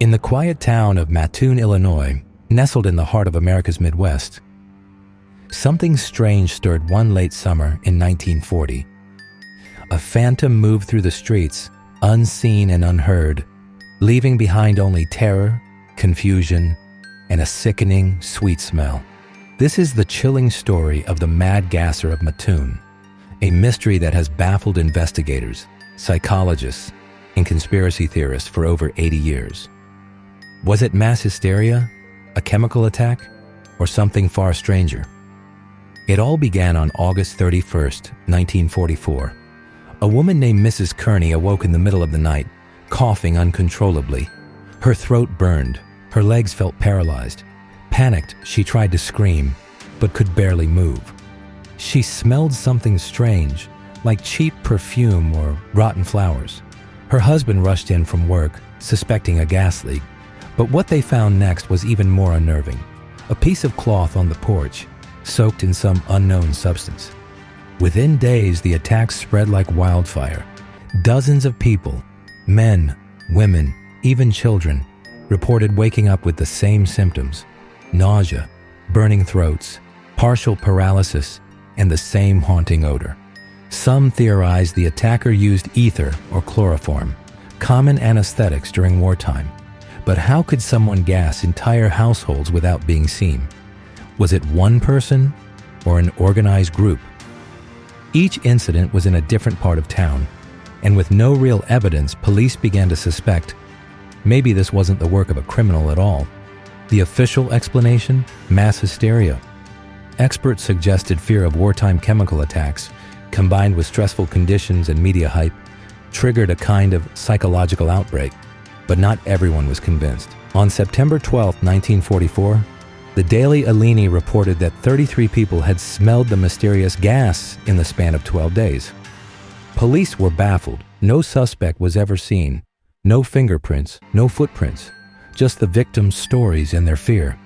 In the quiet town of Mattoon, Illinois, nestled in the heart of America's Midwest, something strange stirred one late summer in 1940. A phantom moved through the streets, unseen and unheard, leaving behind only terror, confusion, and a sickening, sweet smell. This is the chilling story of the Mad Gasser of Mattoon, a mystery that has baffled investigators, psychologists, and conspiracy theorists for over 80 years. Was it mass hysteria, a chemical attack, or something far stranger? It all began on August 31st, 1944. A woman named Mrs. Kearney awoke in the middle of the night, coughing uncontrollably. Her throat burned, her legs felt paralyzed. Panicked, she tried to scream, but could barely move. She smelled something strange, like cheap perfume or rotten flowers. Her husband rushed in from work, suspecting a gas leak. But what they found next was even more unnerving. A piece of cloth on the porch, soaked in some unknown substance. Within days, the attacks spread like wildfire. Dozens of people, men, women, even children, reported waking up with the same symptoms: nausea, burning throats, partial paralysis, and the same haunting odor. Some theorized the attacker used ether or chloroform, common anesthetics during wartime. But how could someone gas entire households without being seen? Was it one person or an organized group? Each incident was in a different part of town, and with no real evidence, police began to suspect maybe this wasn't the work of a criminal at all. The official explanation? Mass hysteria. Experts suggested fear of wartime chemical attacks, combined with stressful conditions and media hype, triggered a kind of psychological outbreak. But not everyone was convinced. On September 12, 1944, the Daily Alini reported that 33 people had smelled the mysterious gas in the span of 12 days. Police were baffled. No suspect was ever seen. No fingerprints, no footprints, just the victims' stories and their fear.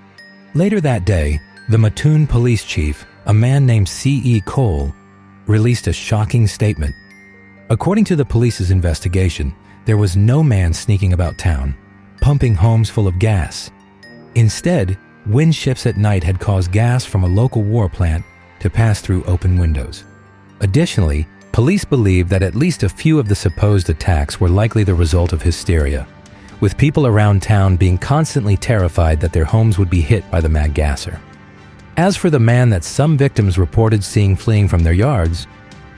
Later that day, the Mattoon police chief, a man named C.E. Cole, released a shocking statement. According to the police's investigation, there was no man sneaking about town, pumping homes full of gas. Instead, wind shifts at night had caused gas from a local war plant to pass through open windows. Additionally, police believed that at least a few of the supposed attacks were likely the result of hysteria, with people around town being constantly terrified that their homes would be hit by the Mad Gasser. As for the man that some victims reported seeing fleeing from their yards,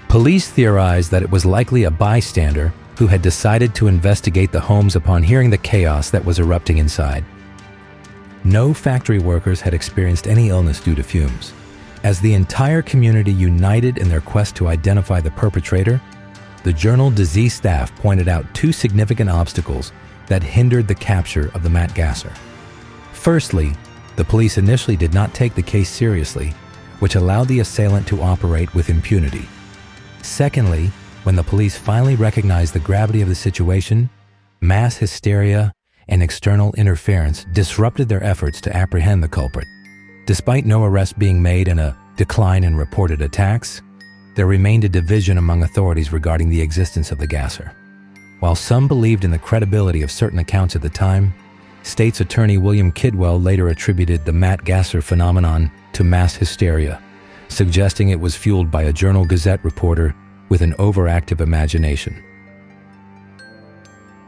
police theorized that it was likely a bystander who had decided to investigate the homes upon hearing the chaos that was erupting inside. No factory workers had experienced any illness due to fumes. As the entire community united in their quest to identify the perpetrator, the journal Disease staff pointed out two significant obstacles that hindered the capture of the Mad Gasser. Firstly, the police initially did not take the case seriously, which allowed the assailant to operate with impunity. Secondly, when the police finally recognized the gravity of the situation, mass hysteria and external interference disrupted their efforts to apprehend the culprit. Despite no arrest being made and a decline in reported attacks, there remained a division among authorities regarding the existence of the Gasser. While some believed in the credibility of certain accounts at the time, State's Attorney William Kidwell later attributed the Mad Gasser phenomenon to mass hysteria, suggesting it was fueled by a Journal-Gazette reporter with an overactive imagination.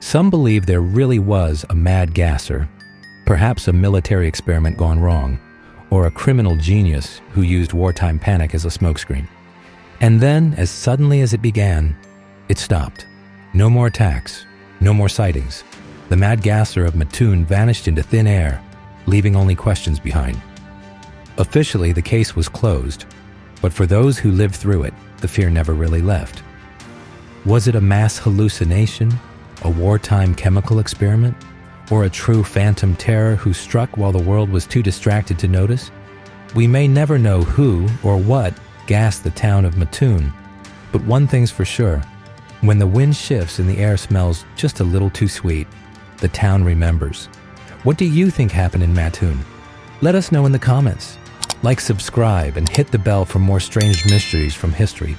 Some believe there really was a Mad Gasser, perhaps a military experiment gone wrong, or a criminal genius who used wartime panic as a smokescreen. And then, as suddenly as it began, it stopped. No more attacks, no more sightings. The Mad Gasser of Mattoon vanished into thin air, leaving only questions behind. Officially, the case was closed, but for those who lived through it, the fear never really left. Was it a mass hallucination, a wartime chemical experiment, or a true phantom terror who struck while the world was too distracted to notice? We may never know who or what gassed the town of Mattoon, but one thing's for sure: when the wind shifts and the air smells just a little too sweet, the town remembers. What do you think happened in Mattoon? Let us know in the comments. Like, subscribe, and hit the bell for more strange mysteries from history.